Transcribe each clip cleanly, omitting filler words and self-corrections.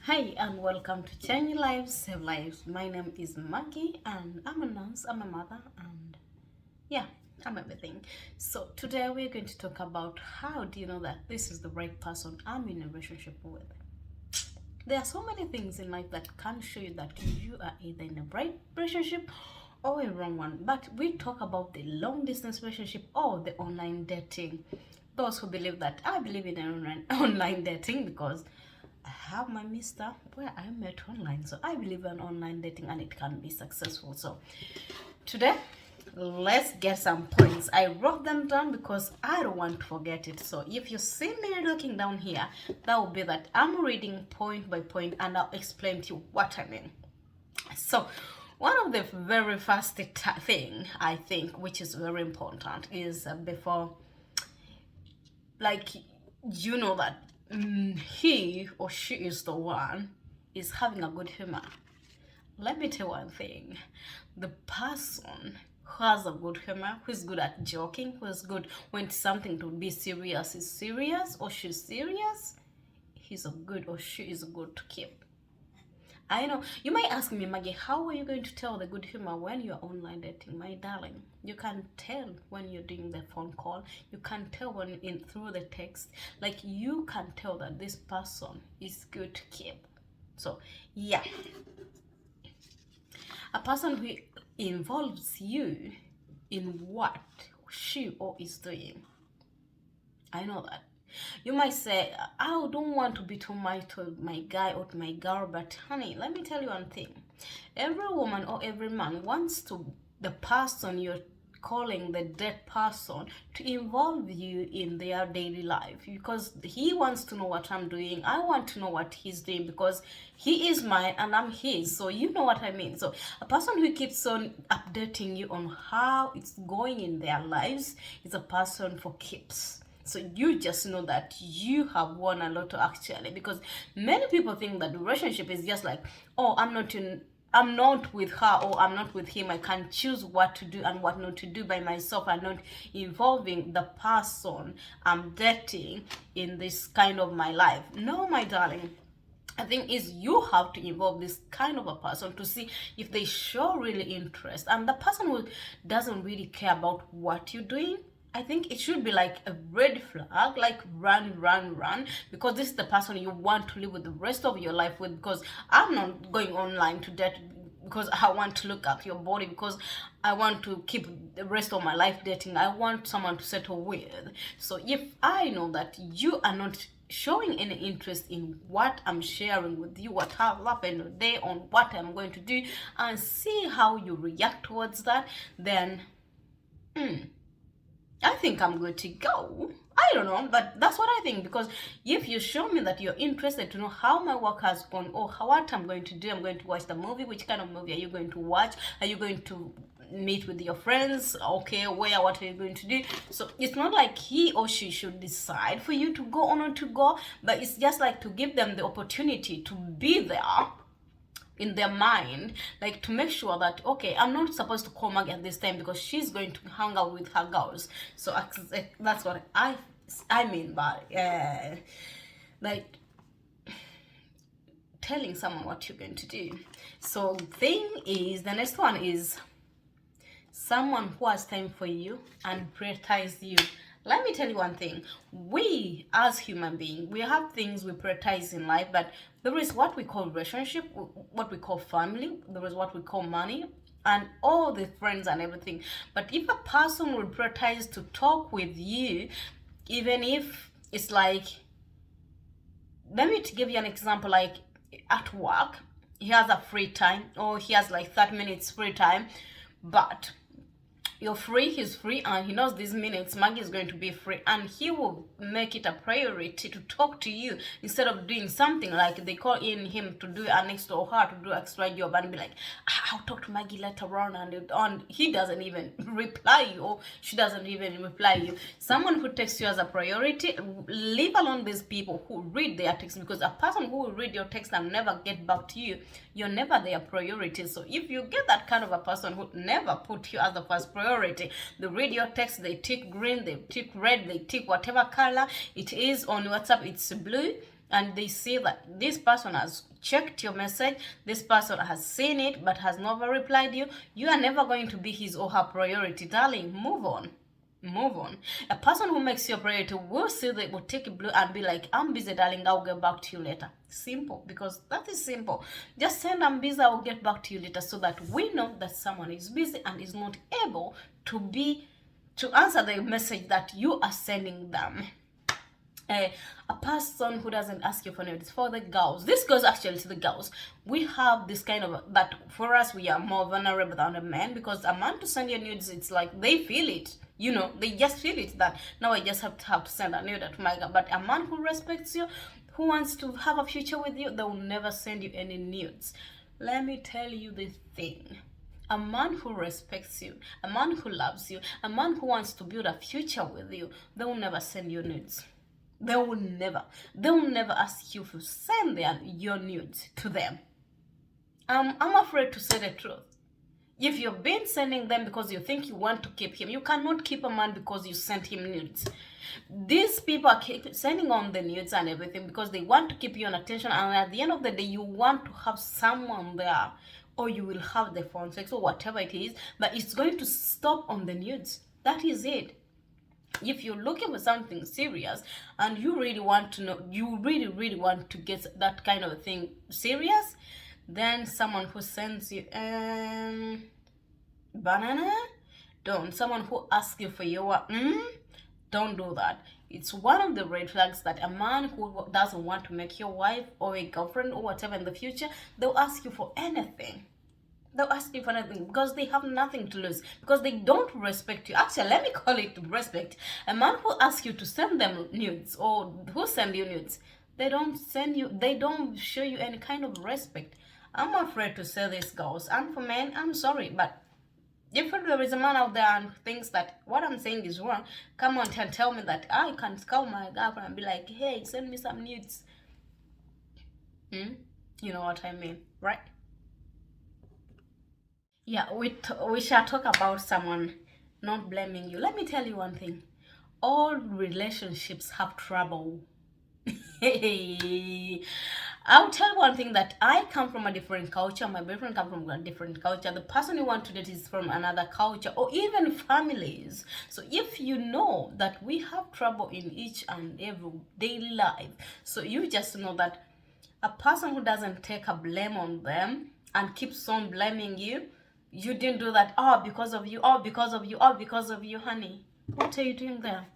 Hi and welcome to Change Lives, Save Lives. My name is Maggie and I'm a nurse, I'm a mother, and yeah, I'm everything. So today we're going to talk about how do you know that this is the right person I'm in a relationship with. There are so many things in life that can show you that you are either in a right relationship or a wrong one. But we talk about the long distance relationship or the online dating. Those who believe that I believe in online dating because I have my mister where I met online. So I believe in online dating and it can be successful. So today, let's get some points. I wrote them down because I don't want to forget it. So if you see me looking down here, that will be that I'm reading point by point and I'll explain to you what I mean. So one of the very first thing I think which is very important is before, like, you know that he or she is the one is having a good humor. Let me tell you one thing. The person who has a good humor, who is good at joking, who is good when something to be serious is serious or she's serious, he's a good or she is good to keep. I know you might ask me, Maggie, how are you going to tell the good humor when you're online dating? My darling, you can tell when you're doing the phone call. You can tell when in through the text. Like, you can tell that this person is good to keep. So yeah, a person who involves you in what she or is doing. I know that. You might say, I don't want to be too much to my guy or to my girl, but honey, let me tell you one thing. Every woman or every man wants to the person you're calling the dead person to involve you in their daily life because he wants to know what I'm doing. I want to know what he's doing because he is mine and I'm his. So you know what I mean. So a person who keeps on updating you on how it's going in their lives is a person for keeps. So you just know that you have won a lot actually, because many people think that the relationship is just like, oh, I'm not with her or I'm not with him. I can choose what to do and what not to do by myself and not involving the person I'm dating in this kind of my life. No, my darling. I think is you have to involve this kind of a person to see if they show really interest, and the person who doesn't really care about what you're doing, I think it should be like a red flag, like run, run, run, because this is the person you want to live with the rest of your life with. Because I'm not going online to date because I want to look at your body, because I want to keep the rest of my life dating. I want someone to settle with. So if I know that you are not showing any interest in what I'm sharing with you, what has happened today, on what I'm going to do, and see how you react towards that, then I think I'm good to go. I don't know, but that's what I think, because if you show me that you're interested to know how my work has gone or what I'm going to do, I'm going to watch the movie. Which kind of movie are you going to watch? Are you going to meet with your friends? Okay, where, what are you going to do? So it's not like he or she should decide for you to go or not to go, but it's just like to give them the opportunity to be there in their mind, like to make sure that, okay, I'm not supposed to call Maggie at this time because she's going to hang out with her girls. So that's what I mean by like telling someone what you're going to do. So the next one is someone who has time for you and prioritize you. Let me tell you one thing. We as human beings, we have things we prioritize in life, but there is what we call relationship, what we call family, there is what we call money, and all the friends and everything. But if a person will prioritize to talk with you, even if it's like, let me give you an example, like at work, he has a free time or he has like 30 minutes free time, but you're free, he's free, and he knows these minutes Maggie is going to be free, and he will make it a priority to talk to you instead of doing something like they call in him to do an extra or her to do extra job and be like, I'll talk to Maggie later on, and he doesn't even reply you or she doesn't even reply you. Someone who takes you as a priority, leave alone these people who read their text, because a person who will read your text and never get back to you, you're never their priority. So if you get that kind of a person who never put you as the first priority, they read your text, they tick green, they tick red, they tick whatever color it is on WhatsApp, it's blue, and they see that this person has checked your message, this person has seen it but has never replied you, you are never going to be his or her priority. Darling, move on. Move on. A person who makes you a priority will see that, will take a blue and be like, I'm busy, darling, I'll get back to you later. Simple, because that is simple. Just send, I'm busy, I'll get back to you later, so that we know that someone is busy and is not able to answer the message that you are sending them. A person who doesn't ask you for nudes. For the girls, this goes actually to the girls, we have this kind of, that for us we are more vulnerable than a man, because a man to send you nudes, it's like they feel it, they just feel it, that now I just have to send a nude to my girl. But a man who respects you, who wants to have a future with you, they will never send you any nudes. Let me tell you this thing. A man who respects you, a man who loves you, a man who wants to build a future with you, they will never send you nudes. They will never ask you to send your nudes to them. I'm afraid to say the truth. If you've been sending them because you think you want to keep him, you cannot keep a man because you sent him nudes. These people are sending on the nudes and everything because they want to keep you on attention, and at the end of the day, you want to have someone there, or you will have the phone sex or whatever it is, but it's going to stop on the nudes. That is it. If you're looking for something serious and you really want to know, you really want to get that kind of thing serious, then someone who sends you banana, don't. Someone who asks you for your don't do that. It's one of the red flags that a man who doesn't want to make your wife or a girlfriend or whatever in the future, they'll ask you for anything. They'll ask you for anything because they have nothing to lose, because they don't respect you. Actually, let me call it respect. A man who asks you to send them nudes, or who send you nudes, they don't show you any kind of respect. I'm afraid to say this, girls, and for men, I'm sorry, but if there is a man out there and thinks that what I'm saying is wrong, come on and tell me that I can call my girlfriend and be like, hey, send me some nudes. You know what I mean, right? Yeah, we shall talk about someone not blaming you. Let me tell you one thing. All relationships have trouble. I'll tell you one thing, that I come from a different culture. My boyfriend comes from a different culture. The person you want to date is from another culture, or even families. So if you know that we have trouble in each and every daily life, so you just know that a person who doesn't take a blame on them and keeps on blaming you, you didn't do that, because of you, because of you, because of you, honey. What are you doing there?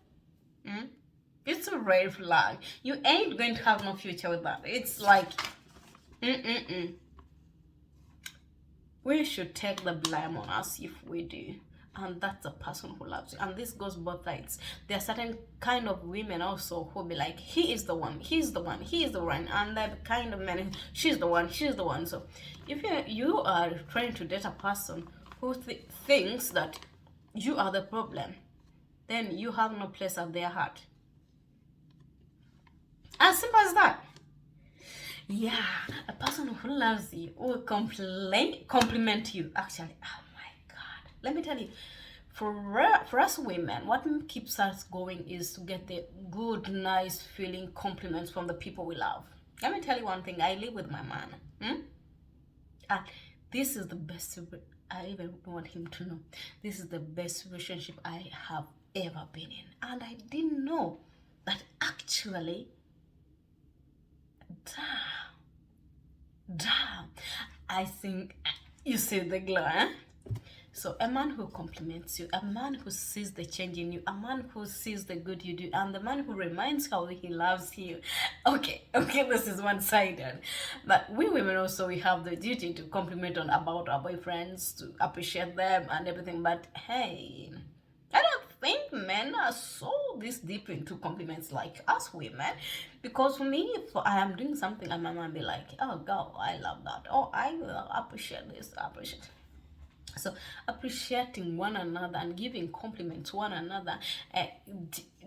It's a red flag. You ain't going to have no future with that. It's like, we should take the blame on us if we do. And that's a person who loves you. And this goes both sides. There are certain kind of women also who be like, he is the one, he's the one, he is the one. And the kind of men, she's the one, she's the one. So if you are trying to date a person who thinks that you are the problem, then you have no place at their heart. As simple as that. Yeah, a person who loves you will compliment you. Actually, oh my God. Let me tell you, for us women, what keeps us going is to get the good, nice feeling compliments from the people we love. Let me tell you one thing. I live with my man. And this is the best. I even want him to know. This is the best relationship I have ever been in. And I didn't know that actually, damn, I think you see the glow, eh? So a man who compliments you, a man who sees the change in you, a man who sees the good you do, and the man who reminds how he loves you. Okay, this is one-sided. But we women also, we have the duty to compliment about our boyfriends, to appreciate them and everything. But hey, I don't think men are so this deep into compliments like us women, because for me, if I am doing something and my man be like, oh girl, I love that, oh I will appreciate this, appreciate. So appreciating one another and giving compliments to one another,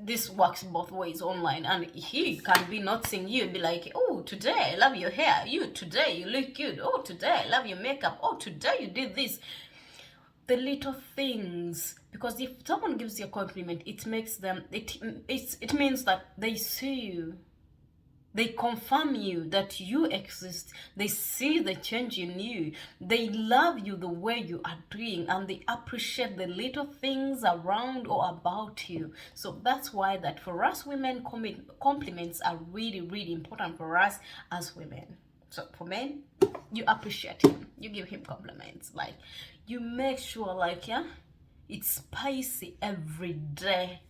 this works both ways online. And he can be not seeing you, be like, oh, today I love your hair, you today you look good, oh today I love your makeup, oh today you did this. The little things, because if someone gives you a compliment, it makes them, it means that they see you They confirm you that you exist. They see the change in you. They love you the way you are doing, and they appreciate the little things around or about you. So that's why that for us women, compliments are really, really important for us as women. So for men, you appreciate him. You give him compliments. Like, you make sure, like, yeah, it's spicy every day.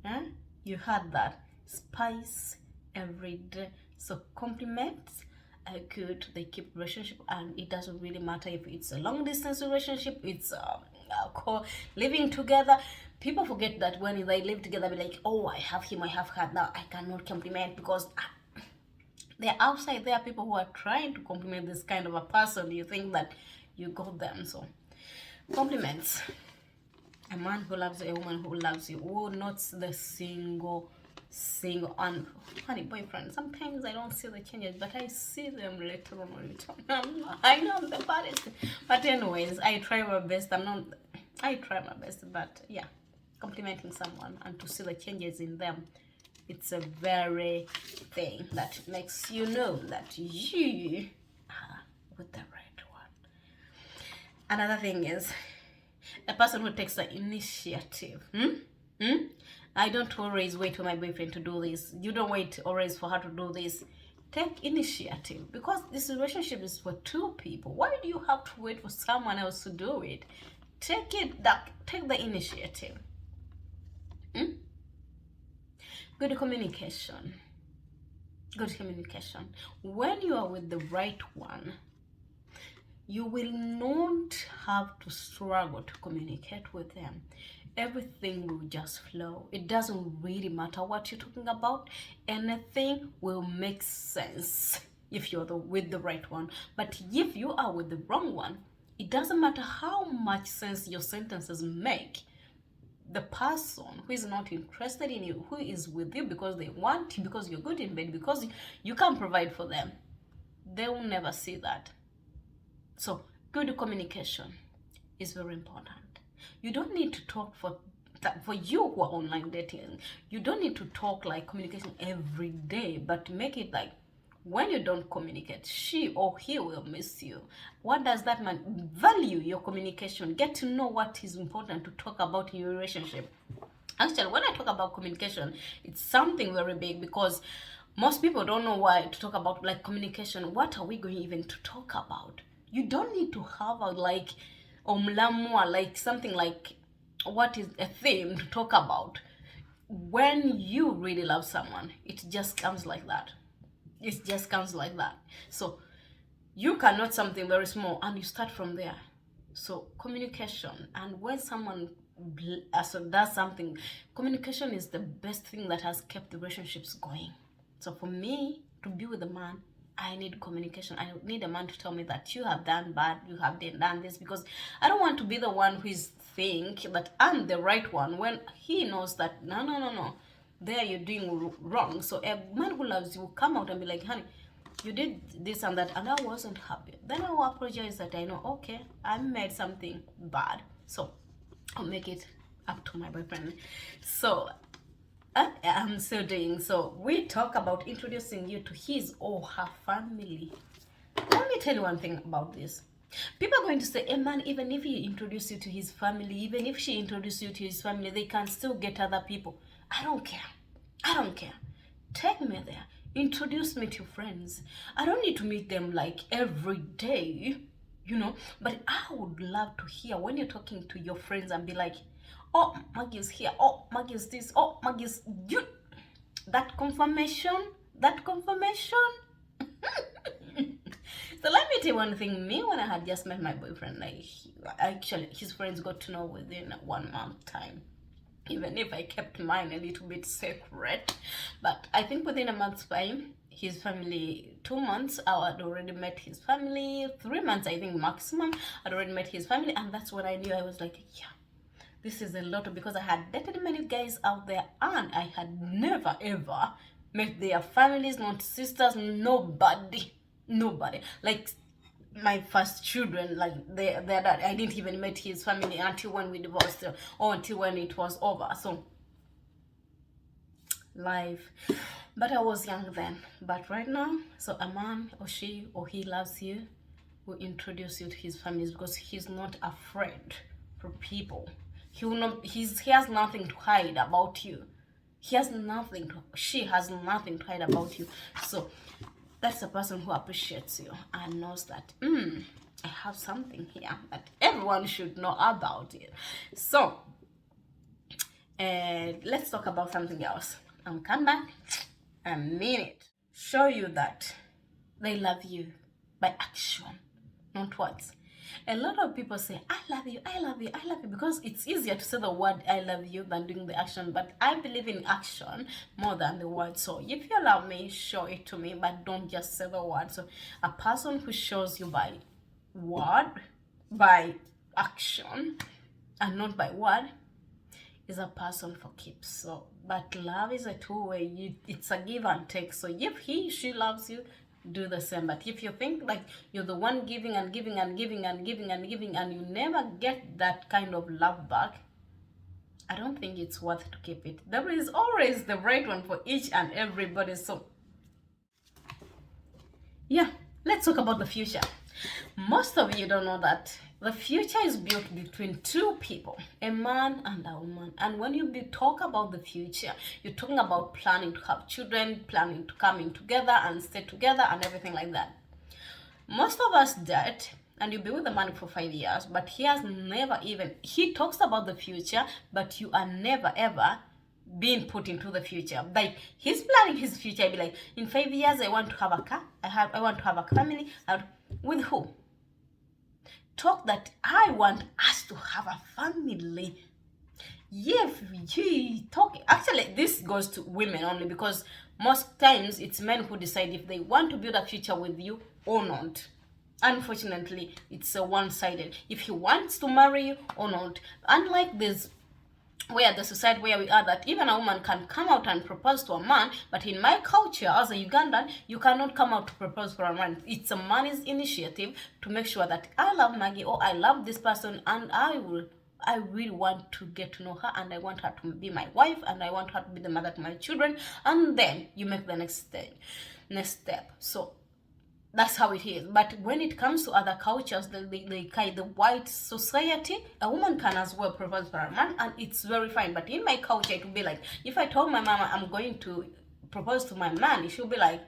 Huh? You heard that. Spice every day. So compliments are good. They keep relationship, and it doesn't really matter if it's a long distance relationship, it's living together. People forget that when they live together, be like, oh, I have him, I have her, now I cannot compliment, because they're outside there, people who are trying to compliment this kind of a person. You think that you got them. So compliments. A man who loves you, a woman who loves you. Oh, not the single and honey boyfriend. Sometimes I don't see the changes, but I see them later on. I know I'm the baddest, but anyways, I try my best. I try my best, but yeah, complimenting someone and to see the changes in them, it's a very thing that makes you know that you are with the right one. Another thing is a person who takes the initiative. I don't always wait for my boyfriend to do this. You don't wait always for her to do this. Take initiative, because this relationship is for two people. Why do you have to wait for someone else to do it? Take the initiative. Good communication. Good communication. When you are with the right one, you will not have to struggle to communicate with them. Everything will just flow. It doesn't really matter what you're talking about. Anything will make sense if you're with the right one. But if you are with the wrong one, it doesn't matter how much sense your sentences make. The person who is not interested in you, who is with you because they want you, because you're good in bed, because you can provide for them, they will never see that. So good communication is very important. You don't need to talk for you who are online dating. You don't need to talk like communication every day, but make it like when you don't communicate, she or he will miss you. What does that mean? Value your communication. Get to know what is important to talk about in your relationship. Actually, when I talk about communication, it's something very big, because most people don't know why to talk about like communication. What are we going even to talk about? You don't need to have a like like something like what is a theme to talk about. When you really love someone, it just comes like that. It just comes like that. So you cannot something very small and you start from there. So communication, and when someone does something, communication is the best thing that has kept the relationships going. So for me to be with a man, I need communication. I need a man to tell me that you have done bad, you have done this, because I don't want to be the one who is think that I'm the right one when he knows that no, there you're doing wrong. So a man who loves you will come out and be like, honey, you did this and that and I wasn't happy. Then I will apologize that I know, okay, I made something bad, so I'll make it up to my boyfriend. So I'm still doing. So we talk about introducing you to his or her family. Let me tell you one thing about this. People are going to say, hey man, even if he introduces you to his family, even if she introduces you to his family, they can still get other people. I don't care. I don't care. Take me there. Introduce me to your friends. I don't need to meet them like every day, but I would love to hear when you're talking to your friends and be like, oh, Maggie's here. Oh, Maggie's this. Oh, Maggie's you. That confirmation. So let me tell you one thing. Me, when I had just met my boyfriend, like actually his friends got to know within 1 month time. Even if I kept mine a little bit secret, but I think within a month's time, his family, 2 months, I had already met his family. 3 months, I think maximum, I'd already met his family, and that's when I knew. I was like, yeah, this is a lot, because I had dated many guys out there, and I had never ever met their families, not sisters, nobody. Like my first children, like their dad, I didn't even meet his family until when we divorced, or until when it was over. So life. But I was young then. But right now, so a man or she or he loves you, will introduce you to his families because he's not afraid for people. He will not. He has nothing to hide about you. He has nothing to. She has nothing to hide about you. So that's a person who appreciates you and knows that I have something here that everyone should know about it. So let's talk about something else. I'm come back a minute. Show you that they love you by action, not words. A lot of people say, I love you, I love you, I love you, because it's easier to say the word I love you than doing the action. But I believe in action more than the word. So if you love me, show it to me, but don't just say the word. So a person who shows you by word, by action, and not by word, is a person for keeps. So, but love is a two-way. It's a give and take. So if she loves you, do the same. But if you think like you're the one giving and giving and giving and giving and giving and you never get that kind of love back, I don't think it's worth to keep it. There is always the right one for each and everybody. So yeah, let's talk about the future. Most of you don't know that the future is built between two people, a man and a woman. And when you talk about the future, you're talking about planning to have children, planning to come in together and stay together and everything like that. Most of us date, and you'll be with the man for 5 years, but he has never even, he talks about the future, but you are never ever being put into the future. Like he's planning his future. I'd be like, in 5 years I want to have a car, I want to have a family. With who? Talk that I want us to have a family. If you talk, actually this goes to women only, because most times it's men who decide if they want to build a future with you or not. Unfortunately, it's a one-sided. If he wants to marry you or not. Unlike this, where the society where we are, that even a woman can come out and propose to a man, but in my culture as a Ugandan, you cannot come out to propose for a man. It's a man's initiative to make sure that I love Maggie or I love this person and I really want to get to know her and I want her to be my wife and I want her to be the mother to my children, and then you make the next step. So that's how it is. But when it comes to other cultures, the white society, a woman can as well propose for a man, and it's very fine. But in my culture, it would be like, if I told my mama I'm going to propose to my man, she'll be like,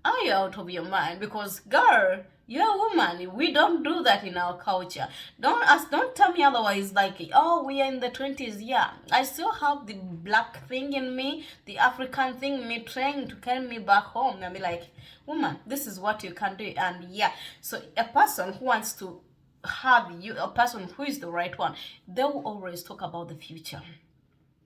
are you out of your mind? Because girl, you're a woman. We don't do that in our culture. Don't tell me otherwise. Like, oh, we are in the 20s. Yeah, I still have the black thing in me, the African thing in me trying to carry me back home. And be like, woman, this is what you can do. And yeah, so a person who wants to have you, a person who is the right one, they will always talk about the future.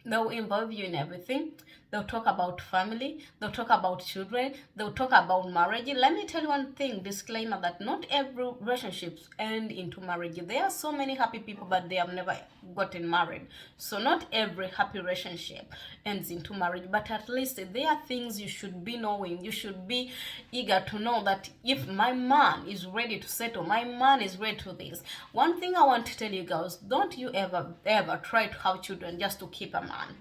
They'll involve you in everything. They'll talk about family. They'll talk about children. They'll talk about marriage. Let me tell you one thing, disclaimer, that not every relationship ends into marriage. There are so many happy people, but they have never gotten married. So not every happy relationship ends into marriage, but at least there are things you should be knowing. You should be eager to know that if my man is ready to settle, my man is ready to this. One thing I want to tell you girls, don't you ever try to have children just to keep a man.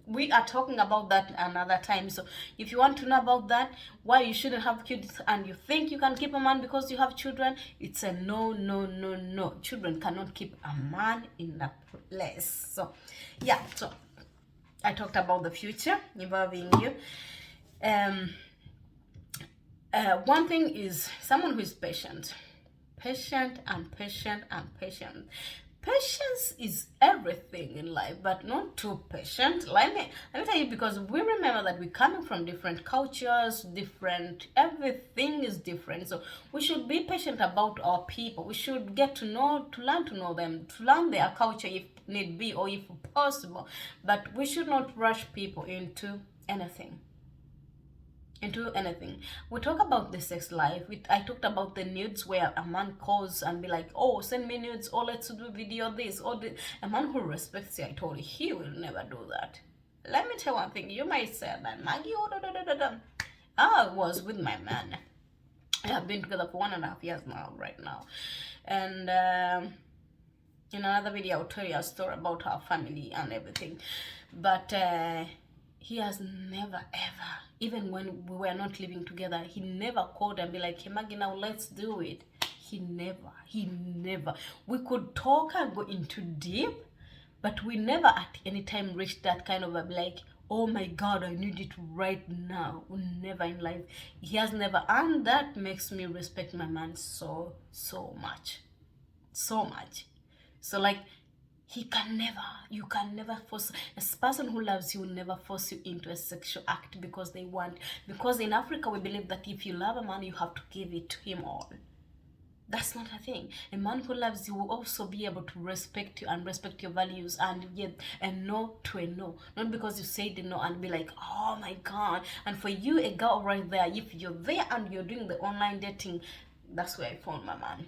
We are talking about that another time. So if you want to know about that, why you shouldn't have kids and you think you can keep a man because you have children, it's a no. Children cannot keep a man in a place. So yeah, so I talked about the future involving you. One thing is someone who is patient. Patient. Patience is everything in life, but not too patient. Let me tell you, because we remember that we're coming from different cultures, everything is different. So we should be patient about our people. We should get to learn to know them, to learn their culture if need be or if possible. But we should not rush people into anything. We talk about the sex life. I talked about the nudes, where a man calls and be like, oh, send me nudes, or let's do video this, or a man who respects you, I told you, he will never do that. Let me tell you one thing. You might say that, Maggie, I was with my man. I have been together for 1.5 years now, right now. And in another video, I'll tell you a story about our family and everything. But he has never ever, even when we were not living together, he never called and be like, hey Maggie, now let's do it. He never. We could talk and go into deep, but we never at any time reached that kind of a like, oh my God, I need it right now. Never in life. He has never, and that makes me respect my man so much. So much. So like, you can never force, a person who loves you will never force you into a sexual act because they want, because in Africa we believe that if you love a man, you have to give it to him all. That's not a thing. A man who loves you will also be able to respect you and respect your values and give a no to a no. Not because you say the no and be like, oh my God. And for you, a girl right there, if you're there and you're doing the online dating, that's where I found my man.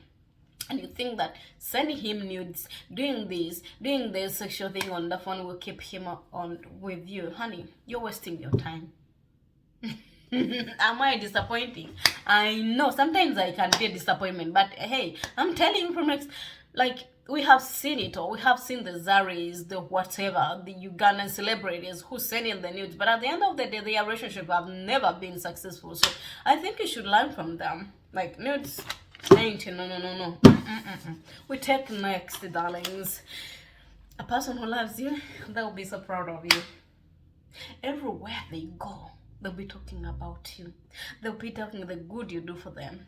And you think that sending him nudes, doing this sexual thing on the phone will keep him on with you. Honey, you're wasting your time. Am I disappointing? I know sometimes I can be a disappointment, but hey, I'm telling you from like, we have seen it, or we have seen the Zaris, the whatever, the Ugandan celebrities who send in the nudes, but at the end of the day, their relationship have never been successful. So I think you should learn from them. Like, nudes ain't no. We take next, darlings. A person who loves you, they'll be so proud of you. Everywhere they go, they'll be talking about you. They'll be talking the good you do for them.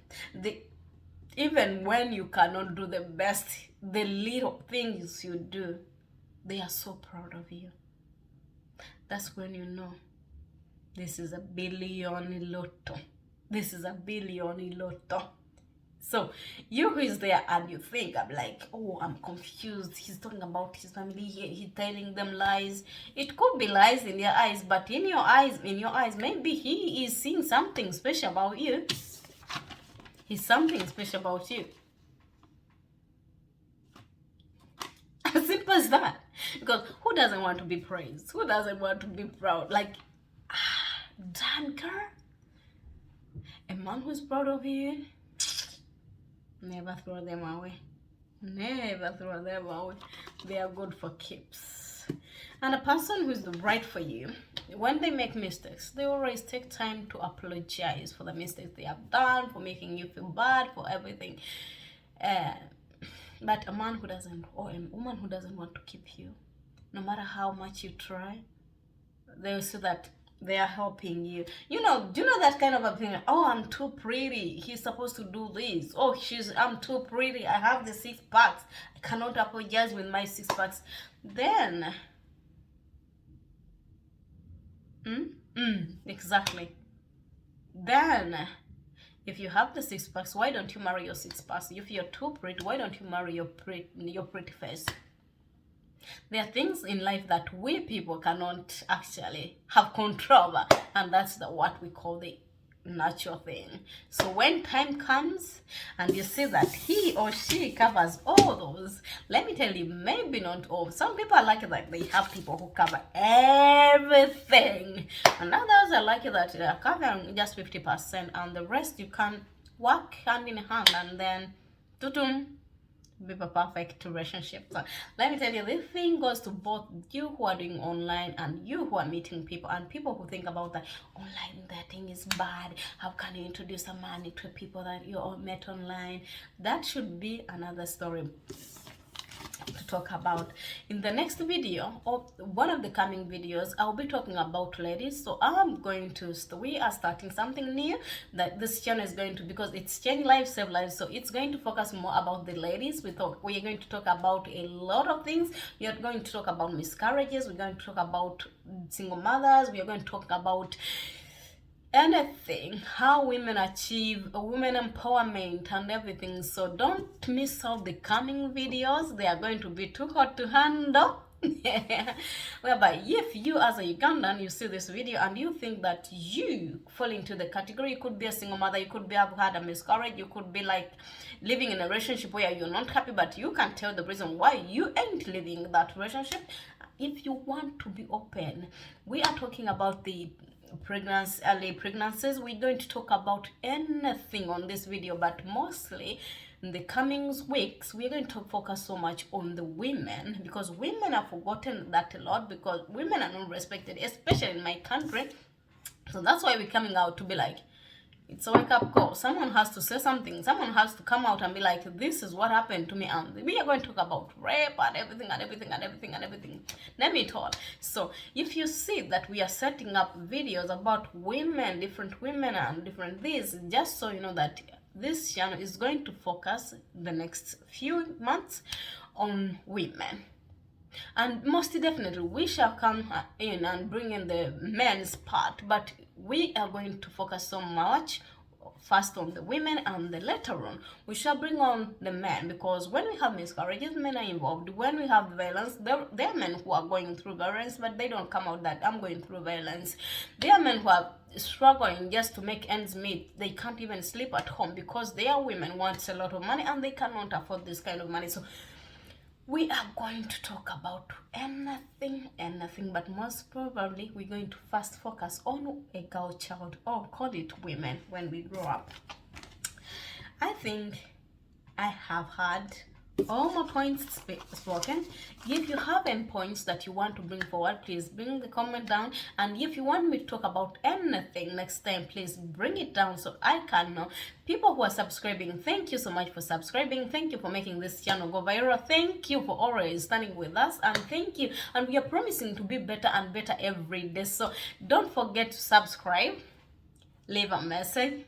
Even when you cannot do the best, the little things you do, they are so proud of you. That's when you know this is a billion lotto. This is a billion lotto. So you who is there and you think, I'm like, oh, I'm confused. He's talking about his family. He's telling them lies. It could be lies in their eyes, but in your eyes, maybe he is seeing something special about you. He's something special about you. As simple as that. Because who doesn't want to be praised? Who doesn't want to be proud? Like, damn girl. A man who's proud of you, never throw them away. Never throw them away. They are good for keeps. And a person who's right for you, when they make mistakes, they always take time to apologize for the mistakes they have done, for making you feel bad, for everything. But a man who doesn't, or a woman who doesn't want to keep you, no matter how much you try, they'll see that they are helping you. You know, do you know that kind of a thing? Oh, I'm too pretty. He's supposed to do this. Oh, I'm too pretty. I have the 6 packs. I cannot apologize with my 6 packs. Then, exactly. Then, if you have the 6 packs, why don't you marry your 6 packs? If you're too pretty, why don't you marry your pretty face? There are things in life that we people cannot actually have control over, and that's what we call the natural thing. So when time comes and you see that he or she covers all those, let me tell you, maybe not all. Some people are lucky that they have people who cover everything, and others are lucky that they are covering just 50%, and the rest you can work hand in hand, and then be a perfect relationship. So let me tell you, this thing goes to both you who are doing online and you who are meeting people, and people who think about that online dating is bad. How can you introduce a man to people that you all met online? That should be another story to talk about. In the next video, or one of the coming videos, I'll be talking about ladies. So we are starting something new that this channel is going to, because it's Change Lives, Save Lives, so it's going to focus more about the ladies. We are going to talk about a lot of things. We are going to talk about miscarriages, we're going to talk about single mothers, we are going to talk about anything, how women achieve women empowerment and everything. So don't miss out the coming videos. They are going to be too hot to handle. Whereby if you as a Ugandan, you see this video and you think that you fall into the category, you could be a single mother, you could have had a miscarriage, you could be like living in a relationship where you're not happy, but you can tell the reason why you ain't living that relationship. If you want to be open, we are talking about the pregnancy, early pregnancies. We're going to talk about anything on this video, but mostly in the coming weeks we're going to focus so much on the women, because women have forgotten that a lot, because women are not respected, especially in my country. So that's why we're coming out to be like, it's a wake-up call. Someone has to say something. Someone has to come out and be like, this is what happened to me. And we are going to talk about rape and everything and everything and everything and everything. Name it all. So if you see that we are setting up videos about women, different women and different things, just so you know that this channel is going to focus the next few months on women. And most definitely we shall come in and bring in the men's part, but we are going to focus so much first on the women, and then later on we shall bring on the men, because when we have miscarriages, men are involved. When we have violence, there are men who are going through violence, but they don't come out that I'm going through violence. There are men who are struggling just to make ends meet. They can't even sleep at home because their women want a lot of money and they cannot afford this kind of money. So we are going to talk about anything, but most probably we're going to first focus on a girl child, or call it women, when we grow up. I think I have had all my points spoken. If you have any points that you want to bring forward, please bring the comment down. And if you want me to talk about anything next time, please bring it down so I can know. People who are subscribing, thank you so much for subscribing. Thank you for making this channel go viral. Thank you for always standing with us, and thank you. And we are promising to be better and better every day. So don't forget to subscribe, leave a message,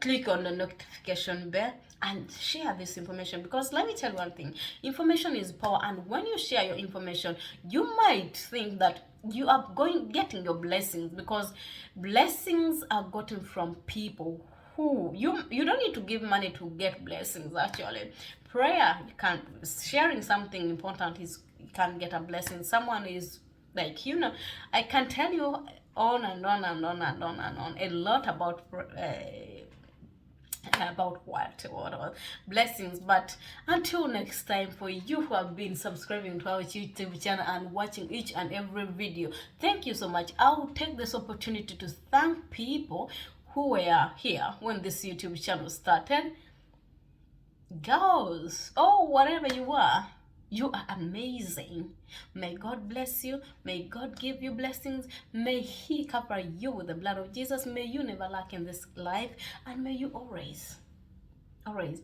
click on the notification bell, and share this information, because let me tell you one thing, information is power. And when you share your information, you might think that you are getting your blessings, because blessings are gotten from people who you don't need to give money to get blessings. Actually, prayer, you can, sharing something important is, you can get a blessing. Someone is like, I can tell you on and on and on and on and on a lot about what blessings. But until next time, for you who have been subscribing to our YouTube channel and watching each and every video, thank you so much. I will take this opportunity to thank people who were here when this YouTube channel started. Girls, oh, whatever you are amazing. May God bless you. May God give you blessings. May He cover you with the blood of Jesus. May you never lack in this life, and may you always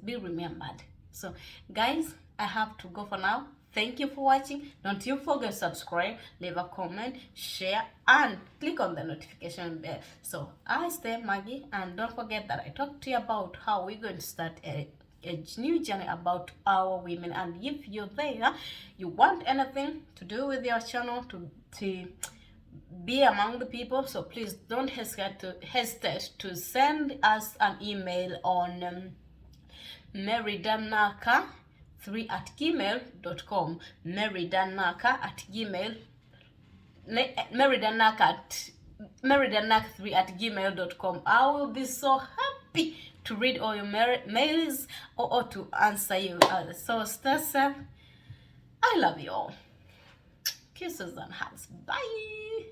be remembered. So guys, I have to go for now. Thank you for watching. Don't you forget to subscribe, leave a comment, share, and click on the notification bell. So I stay Maggie, and don't forget that I talked to you about how we're going to start a new journey about our women. And if you're there, you want anything to do with your channel, to be among the people, so please don't hesitate to send us an email on marydanaka3@gmail.com. marydanaka3@gmail.com. I will be so happy to read all your mails, or to answer you. So stay safe. I love you all. Kisses and hugs. Bye.